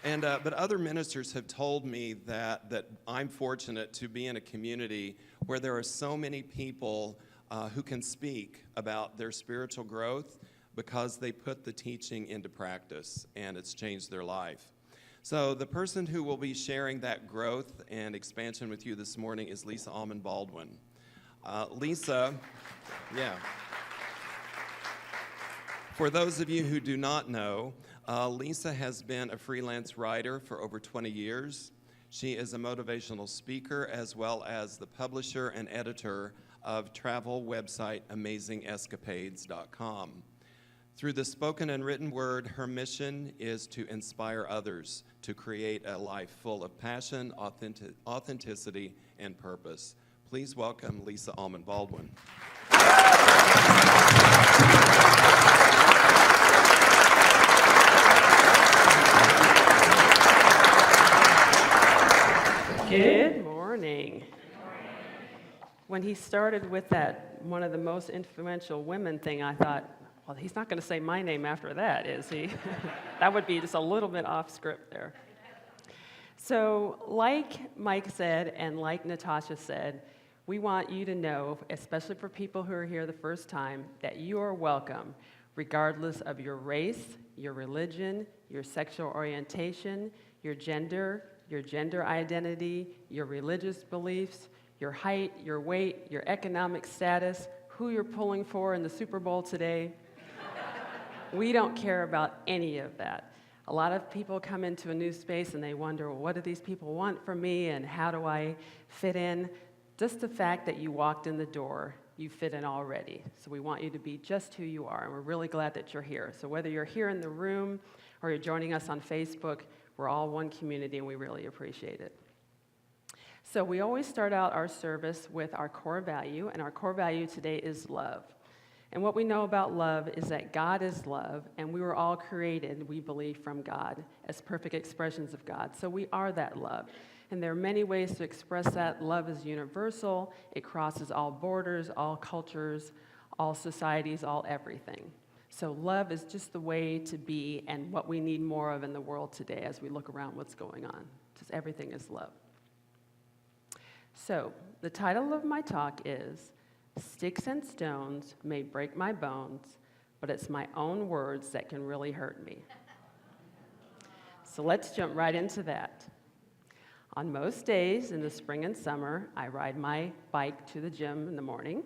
But other ministers have told me that I'm fortunate to be in a community where there are so many people who can speak about their spiritual growth because they put the teaching into practice, and it's changed their life. So the person who will be sharing that growth and expansion with you this morning is Lysa Allman-Baldwin. Lysa, yeah. For those of you who do not know, Lysa has been a freelance writer for over 20 years. She is a motivational speaker as well as the publisher and editor of travel website AmazingEscapades.com. Through the spoken and written word, her mission is to inspire others to create a life full of passion, authenticity, and purpose. Please welcome Lysa Allman-Baldwin. Good morning. When he started with that, one of the most influential women thing, I thought, well, he's not going to say my name after that, is he? That would be just a little bit off script there. So like Mike said and like Natasha said, we want you to know, especially for people who are here the first time, that you are welcome, regardless of your race, your religion, your sexual orientation, your gender identity, your religious beliefs, your height, your weight, your economic status, who you're pulling for in the Super Bowl today. We don't care about any of that. A lot of people come into a new space and they wonder, well, what do these people want from me and how do I fit in? Just the fact that you walked in the door, you fit in already. So we want you to be just who you are, and we're really glad that you're here. So whether you're here in the room or you're joining us on Facebook, we're all one community and we really appreciate it. So we always start out our service with our core value, and our core value today is love. And what we know about love is that God is love, and we were all created, we believe, from God as perfect expressions of God. So we are that love. And there are many ways to express that. Love is universal. It crosses all borders, all cultures, all societies, all everything. So love is just the way to be and what we need more of in the world today as we look around what's going on. Just everything is love. So the title of my talk is Sticks and Stones May Break My Bones, but it's my own words that can really hurt me. So let's jump right into that. On most days in the spring and summer, I ride my bike to the gym in the morning.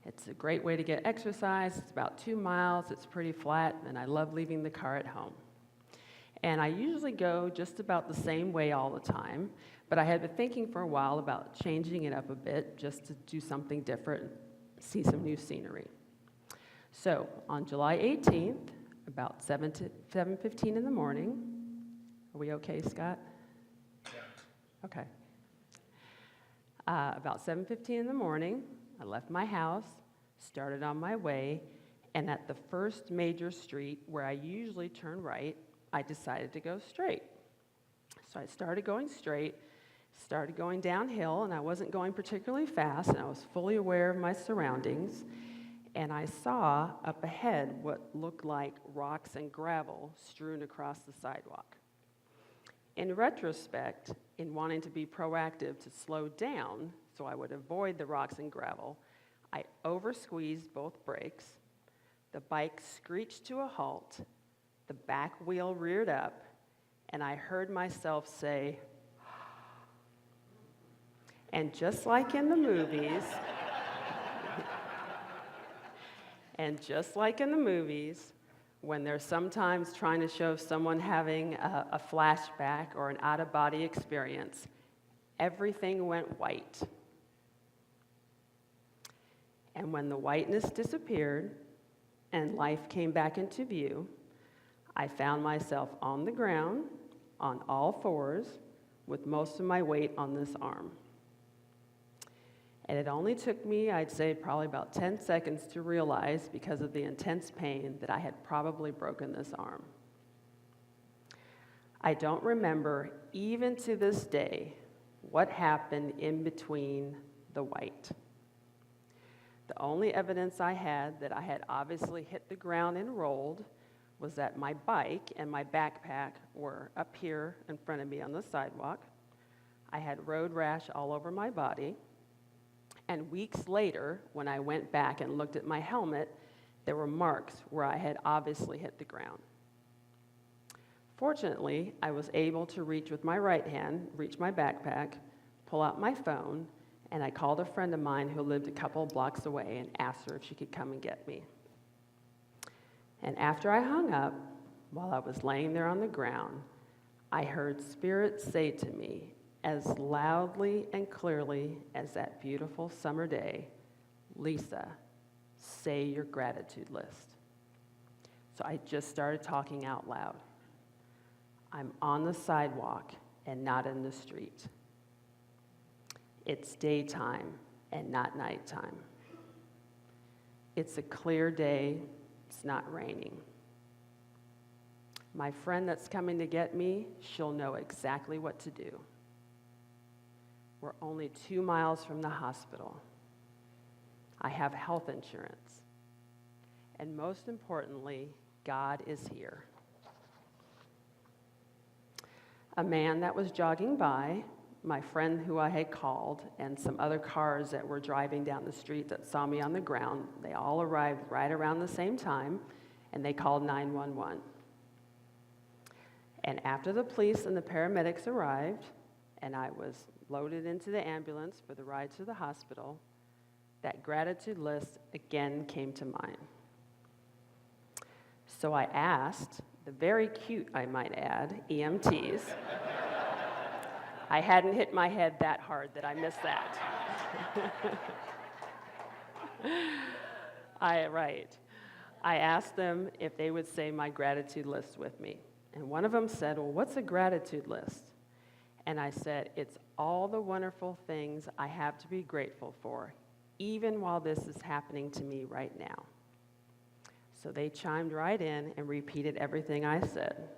It's a great way to get exercise. It's about 2 miles. It's pretty flat, and I love leaving the car at home. And I usually go just about the same way all the time, but I had been thinking for a while about changing it up a bit just to do something different, see some new scenery. So on July 18th, about 7:15 in the morning, are we okay, Scott? Okay. About 7:15 in the morning, I left my house, started on my way, and at the first major street where I usually turn right, I decided to go straight. So I started going straight, started going downhill, and I wasn't going particularly fast, and I was fully aware of my surroundings, and I saw up ahead what looked like rocks and gravel strewn across the sidewalk. In retrospect, in wanting to be proactive to slow down so I would avoid the rocks and gravel, I over-squeezed both brakes, the bike screeched to a halt, the back wheel reared up, and I heard myself say, and just like in the movies, when they're sometimes trying to show someone having a flashback or an out-of-body experience, everything went white. And when the whiteness disappeared and life came back into view, I found myself on the ground, on all fours, with most of my weight on this arm. And it only took me, I'd say, probably about 10 seconds to realize, because of the intense pain, that I had probably broken this arm. I don't remember, even to this day, what happened in between the white. The only evidence I had that I had obviously hit the ground and rolled was that my bike and my backpack were up here in front of me on the sidewalk. I had road rash all over my body. And weeks later, when I went back and looked at my helmet, there were marks where I had obviously hit the ground. Fortunately, I was able to reach with my right hand, reach my backpack, pull out my phone, and I called a friend of mine who lived a couple blocks away and asked her if she could come and get me. And after I hung up, while I was laying there on the ground, I heard Spirit say to me, as loudly and clearly as that beautiful summer day, "Lysa, say your gratitude list." So I just started talking out loud. I'm on the sidewalk and not in the street. It's daytime and not nighttime. It's a clear day, it's not raining. My friend that's coming to get me, she'll know exactly what to do. We're only 2 miles from the hospital. I have health insurance. And most importantly, God is here. A man that was jogging by, my friend who I had called, and some other cars that were driving down the street that saw me on the ground, they all arrived right around the same time, and they called 911. And after the police and the paramedics arrived, and I was loaded into the ambulance for the ride to the hospital, that gratitude list again came to mind. So I asked the very cute, I might add, EMTs. I hadn't hit my head that hard that I missed that. I asked them if they would say my gratitude list with me. And one of them said, "Well, what's a gratitude list?" And I said, "It's all the wonderful things I have to be grateful for, even while this is happening to me right now." So they chimed right in and repeated everything I said.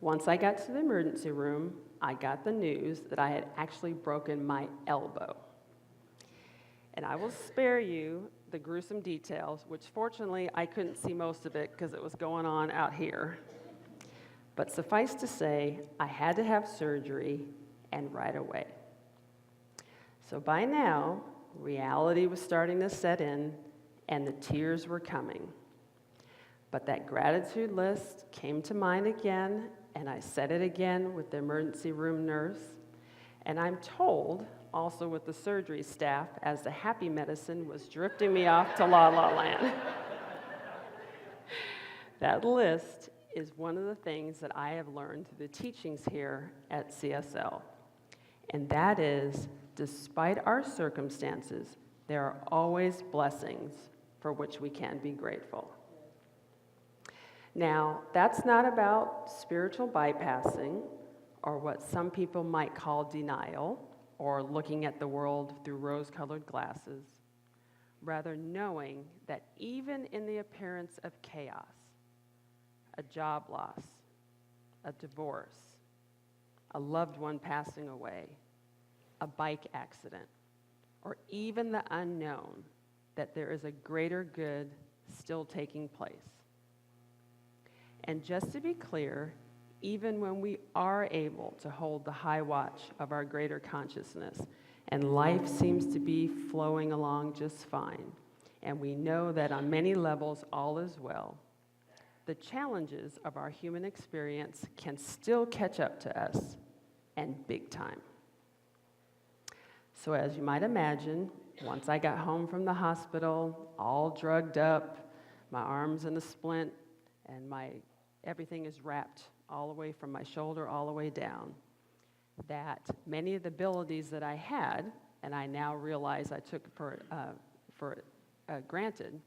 Once I got to the emergency room, I got the news that I had actually broken my elbow. And I will spare you the gruesome details, which fortunately I couldn't see most of it because it was going on out here. But suffice to say, I had to have surgery, and right away. So by now, reality was starting to set in, and the tears were coming. But that gratitude list came to mind again, and I said it again with the emergency room nurse. And I'm told, also with the surgery staff, as the happy medicine was drifting me off to La La Land. That list is one of the things that I have learned through the teachings here at CSL. And that is, despite our circumstances, there are always blessings for which we can be grateful. Now, that's not about spiritual bypassing or what some people might call denial or looking at the world through rose-colored glasses. Rather, knowing that even in the appearance of chaos, a job loss, a divorce, a loved one passing away, a bike accident, or even the unknown, that there is a greater good still taking place. And just to be clear, even when we are able to hold the high watch of our greater consciousness, and life seems to be flowing along just fine, and we know that on many levels all is well, the challenges of our human experience can still catch up to us, and big time. So as you might imagine, once I got home from the hospital, all drugged up, my arm's in a splint, and everything is wrapped all the way from my shoulder all the way down, that many of the abilities that I had, and I now realize I took for granted,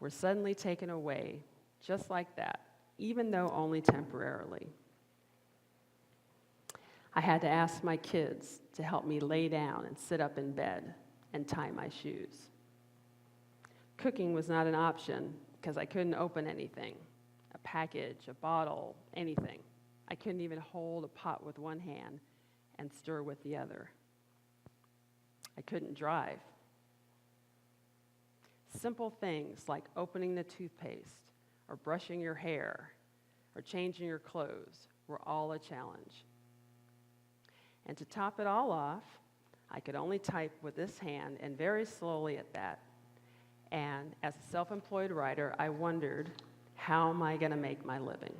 were suddenly taken away just like that, even though only temporarily. I had to ask my kids to help me lay down and sit up in bed and tie my shoes. Cooking was not an option because I couldn't open anything, a package, a bottle, anything. I couldn't even hold a pot with one hand and stir with the other. I couldn't drive. Simple things like opening the toothpaste or brushing your hair, or changing your clothes were all a challenge. And to top it all off, I could only type with this hand, and very slowly at that. And as a self-employed writer, I wondered, how am I going to make my living?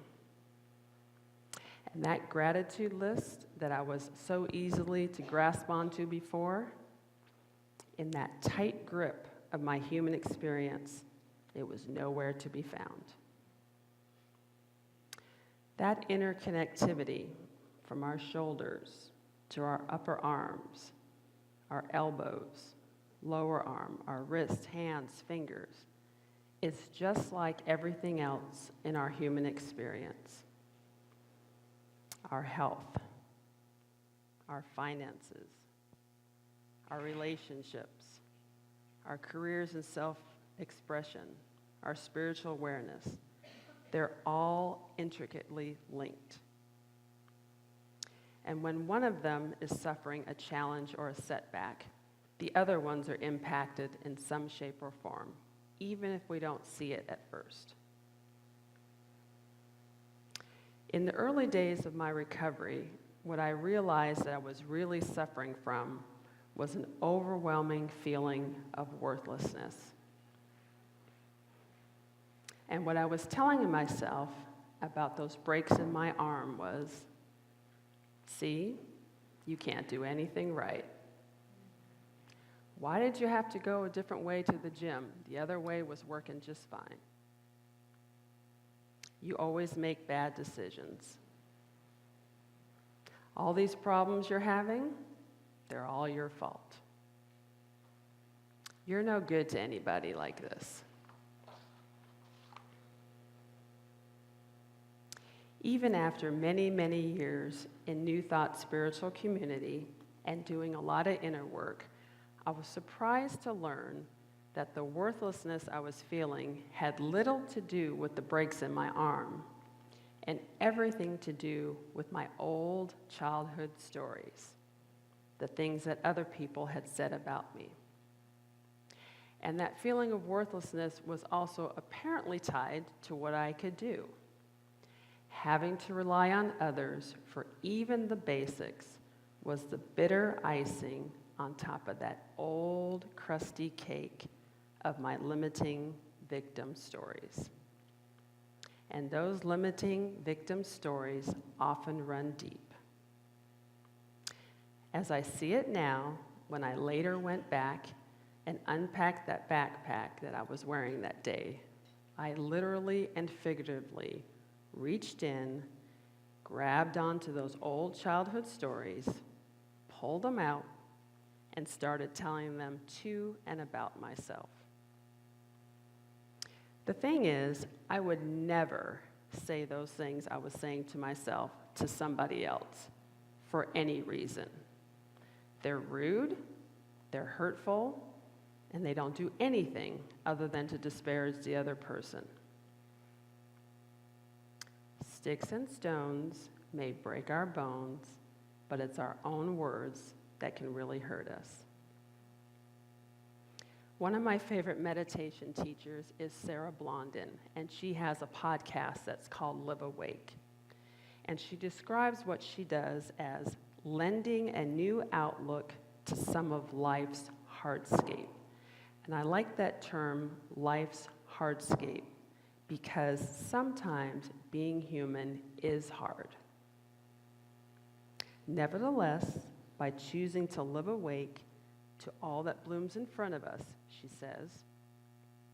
And that gratitude list that I was so easily to grasp onto before, in that tight grip of my human experience, it was nowhere to be found. That interconnectivity from our shoulders to our upper arms, our elbows, lower arm, our wrists, hands, fingers, is just like everything else in our human experience. Our health, our finances, our relationships, our careers and self-expression, our spiritual awareness, they're all intricately linked. And when one of them is suffering a challenge or a setback, the other ones are impacted in some shape or form, even if we don't see it at first. In the early days of my recovery, what I realized that I was really suffering from was an overwhelming feeling of worthlessness. And what I was telling myself about those breaks in my arm was, see, you can't do anything right. Why did you have to go a different way to the gym? The other way was working just fine. You always make bad decisions. All these problems you're having, they're all your fault. You're no good to anybody like this. Even after many, many years in New Thought spiritual community and doing a lot of inner work, I was surprised to learn that the worthlessness I was feeling had little to do with the breaks in my arm and everything to do with my old childhood stories, the things that other people had said about me. And that feeling of worthlessness was also apparently tied to what I could do. Having to rely on others for even the basics was the bitter icing on top of that old crusty cake of my limiting victim stories. And those limiting victim stories often run deep. As I see it now, when I later went back and unpacked that backpack that I was wearing that day, I literally and figuratively reached in, grabbed onto those old childhood stories, pulled them out, and started telling them to and about myself. The thing is, I would never say those things I was saying to myself to somebody else for any reason. They're rude, they're hurtful, and they don't do anything other than to disparage the other person. Sticks and stones may break our bones, but it's our own words that can really hurt us. One of my favorite meditation teachers is Sarah Blondin, and she has a podcast that's called Live Awake. And she describes what she does as lending a new outlook to some of life's hardscape. And I like that term, life's hardscape, because sometimes being human is hard. Nevertheless, by choosing to live awake to all that blooms in front of us, she says,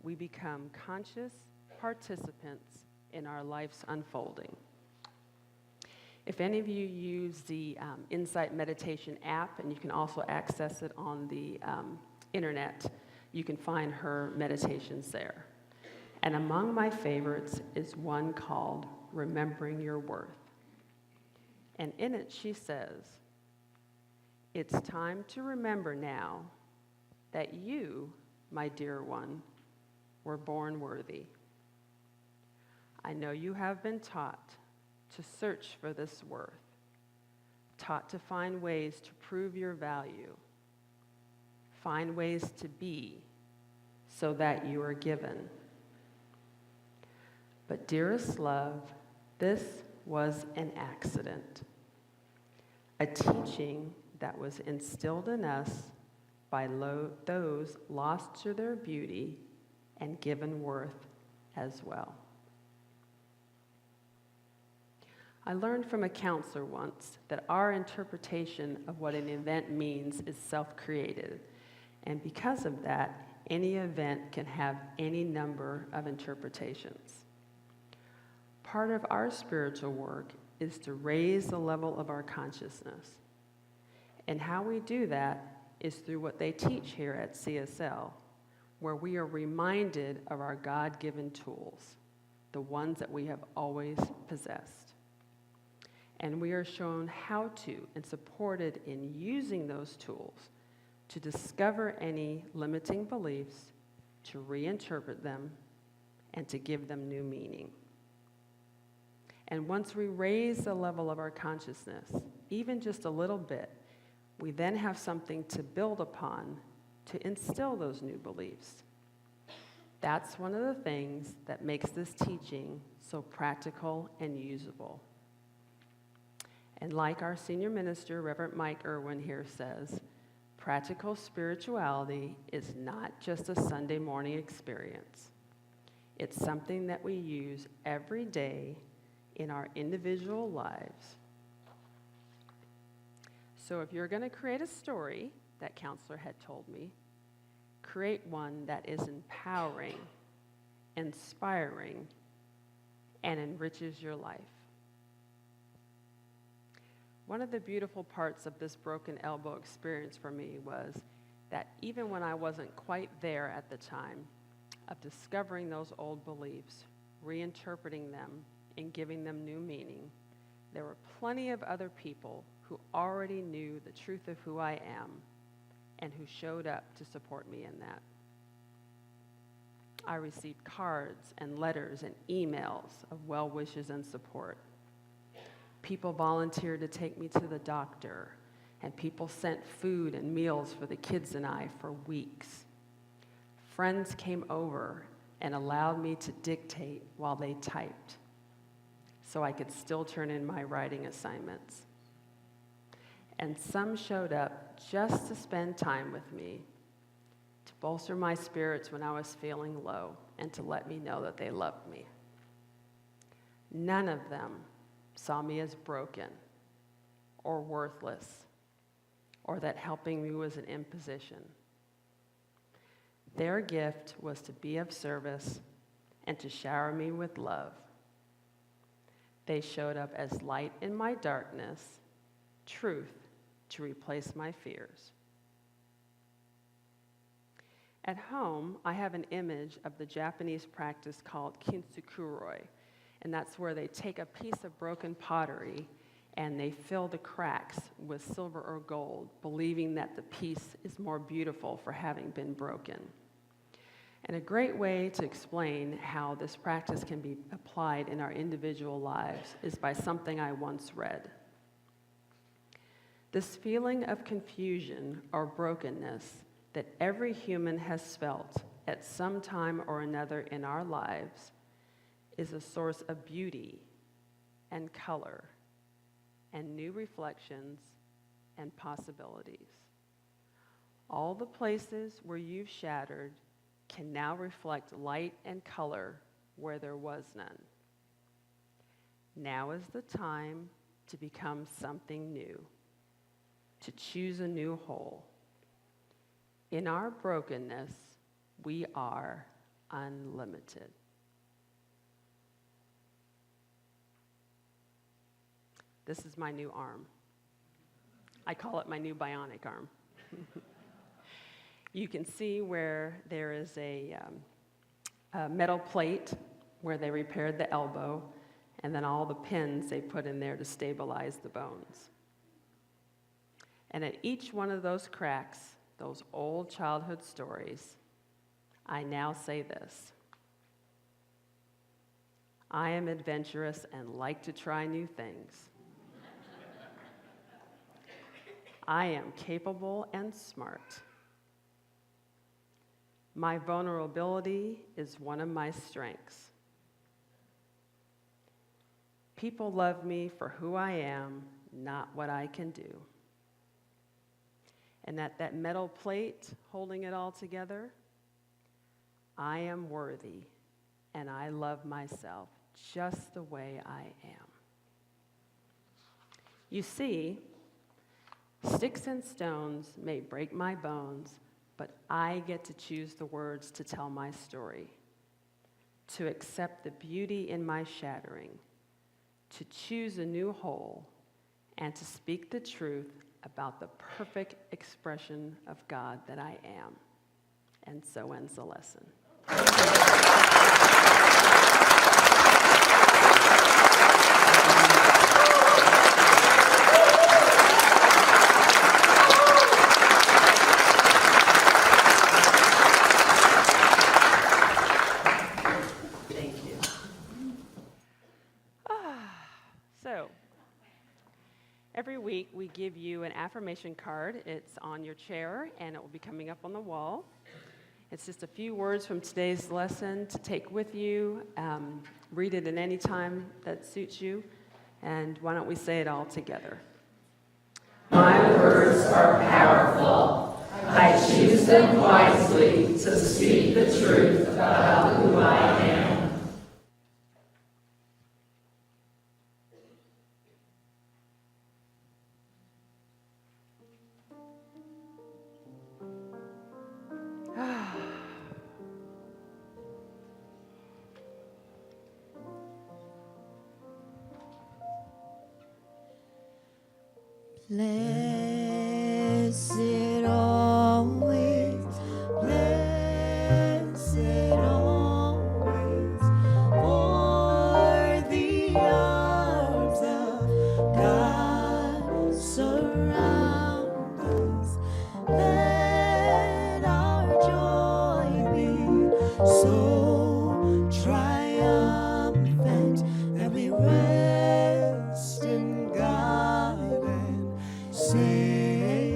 we become conscious participants in our life's unfolding. If any of you use the Insight Meditation app, and you can also access it on the internet, you can find her meditations there. And among my favorites is one called Remembering Your Worth. And in it she says, it's time to remember now that you, my dear one, were born worthy. I know you have been taught to search for this worth, taught to find ways to prove your value, find ways to be so that you are given. But dearest love, this was an accident, a teaching that was instilled in us by those lost to their beauty and given worth as well. I learned from a counselor once that our interpretation of what an event means is self-created, and because of that, any event can have any number of interpretations. Part of our spiritual work is to raise the level of our consciousness, and how we do that is through what they teach here at CSL, where we are reminded of our God-given tools, the ones that we have always possessed. And we are shown how to and supported in using those tools to discover any limiting beliefs, to reinterpret them, and to give them new meaning. And once we raise the level of our consciousness, even just a little bit, we then have something to build upon to instill those new beliefs. That's one of the things that makes this teaching so practical and usable. And like our senior minister, Reverend Mike Irwin here says, practical spirituality is not just a Sunday morning experience. It's something that we use every day in our individual lives. So if you're going to create a story, that counselor had told me, create one that is empowering, inspiring, and enriches your life. One of the beautiful parts of this broken elbow experience for me was that even when I wasn't quite there at the time of discovering those old beliefs, reinterpreting them, and giving them new meaning, there were plenty of other people who already knew the truth of who I am and who showed up to support me in that. I received cards and letters and emails of well wishes and support. People volunteered to take me to the doctor, and people sent food and meals for the kids and I for weeks. Friends came over and allowed me to dictate while they typed, so I could still turn in my writing assignments. And some showed up just to spend time with me, to bolster my spirits when I was feeling low, and to let me know that they loved me. None of them saw me as broken or worthless, or that helping me was an imposition. Their gift was to be of service and to shower me with love. They showed up as light in my darkness, truth to replace my fears. At home, I have an image of the Japanese practice called kintsukuroi, and that's where they take a piece of broken pottery and they fill the cracks with silver or gold, believing that the piece is more beautiful for having been broken. And a great way to explain how this practice can be applied in our individual lives is by something I once read. This feeling of confusion or brokenness that every human has felt at some time or another in our lives is a source of beauty and color and new reflections and possibilities. All the places where you've shattered can now reflect light and color where there was none. Now is the time to become something new, to choose a new whole. In our brokenness, we are unlimited. This is my new arm. I call it my new bionic arm. You can see where there is a metal plate where they repaired the elbow, and then all the pins they put in there to stabilize the bones. And at each one of those cracks, those old childhood stories, I now say this: I am adventurous and like to try new things. I am capable and smart. My vulnerability is one of my strengths. People love me for who I am, not what I can do. And that metal plate holding it all together, I am worthy, and I love myself just the way I am. You see, sticks and stones may break my bones, but I get to choose the words to tell my story, to accept the beauty in my shattering, to choose a new whole, and to speak the truth about the perfect expression of God that I am. And so ends the lesson. So, every week we give you an affirmation card. It's on your chair and it will be coming up on the wall. It's just a few words from today's lesson to take with you. Read it at any time that suits you. And why don't we say it all together? My words are powerful. I choose them wisely to speak the truth about who I am. Blessed always, blessed always, for the arms of God surround us. Let our joy be so triumphant that we rest in God and say amen.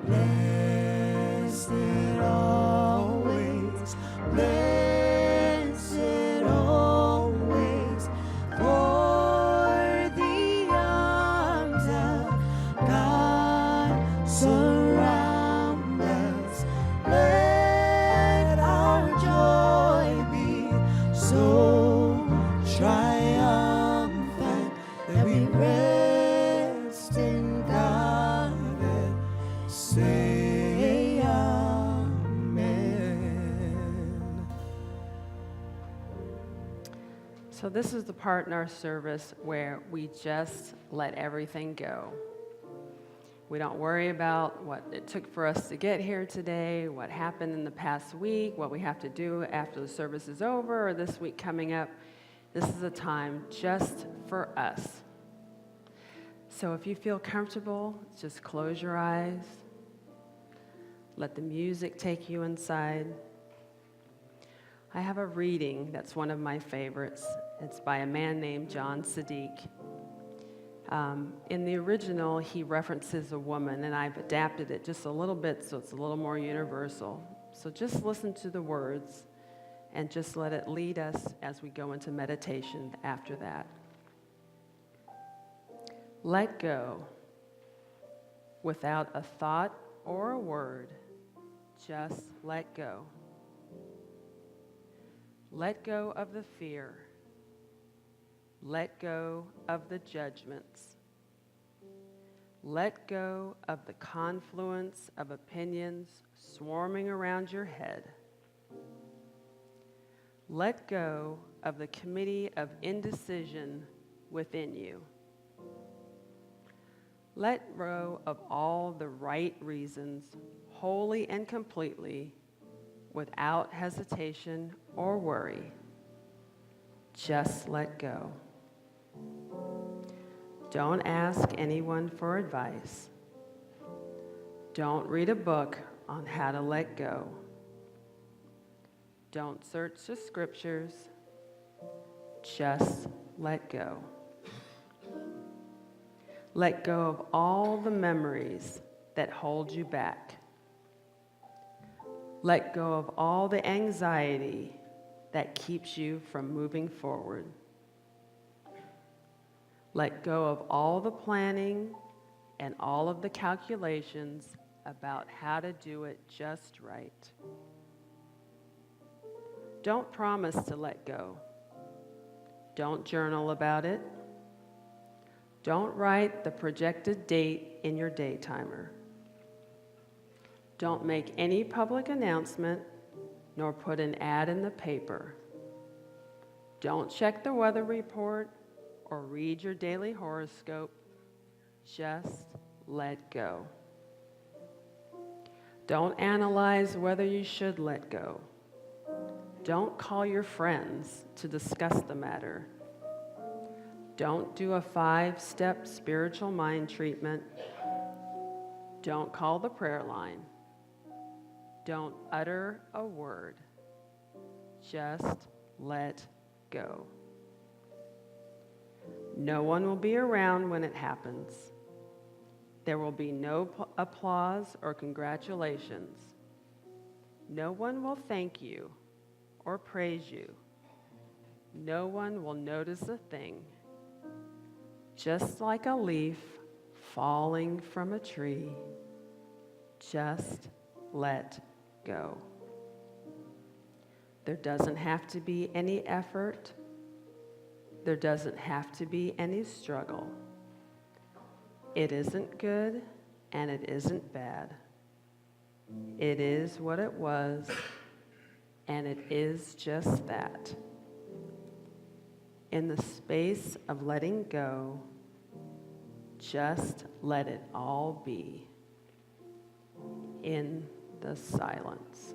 Blessed always, blessed always, for the arms of God surround us. Let our joy be so triumphant that we rest in God and say amen. So this is the part in our service where we just let everything go. We don't worry about what it took for us to get here today, what happened in the past week, what we have to do after the service is over, or this week coming up. This is a time just for us. So if you feel comfortable, just close your eyes. Let the music take you inside. I have a reading that's one of my favorites. It's by a man named John Sadiq. In the original, he references a woman, and I've adapted it just a little bit so it's a little more universal. So just listen to the words and just let it lead us as we go into meditation after that. Let go without a thought or a word. Just let go. Let go of the fear. Let go of the judgments. Let go of the confluence of opinions swarming around your head. Let go of the committee of indecision within you. Let go of all the right reasons, wholly and completely, without hesitation or worry. Just let go. Don't ask anyone for advice. Don't read a book on how to let go. Don't search the scriptures. Just let go. Let go of all the memories that hold you back. Let go of all the anxiety that keeps you from moving forward. Let go of all the planning and all of the calculations about how to do it just right. Don't promise to let go. Don't journal about it. Don't write the projected date in your day timer. Don't make any public announcement nor put an ad in the paper. Don't check the weather report or read your daily horoscope. Just let go. Don't analyze whether you should let go. Don't call your friends to discuss the matter. Don't do a 5-step spiritual mind treatment. Don't call the prayer line. Don't utter a word. Just let go. No one will be around when it happens. There will be no applause or congratulations. No one will thank you or praise you. No one will notice a thing. Just like a leaf falling from a tree, just let go. There doesn't have to be any effort. There doesn't have to be any struggle. It isn't good and it isn't bad. It is what it was, and it is just that. In the space of letting go, just let it all be in the silence.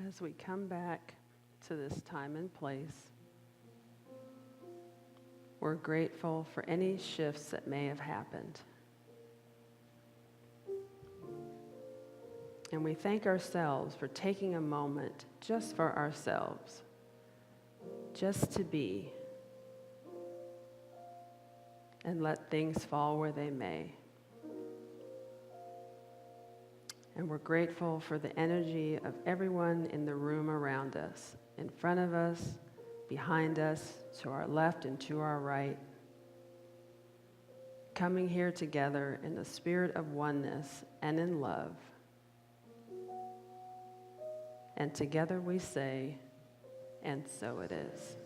As we come back to this time and place, we're grateful for any shifts that may have happened. And we thank ourselves for taking a moment just for ourselves, just to be, and let things fall where they may. And we're grateful for the energy of everyone in the room around us, in front of us, behind us, to our left and to our right, coming here together in the spirit of oneness and in love. And together we say, and so it is.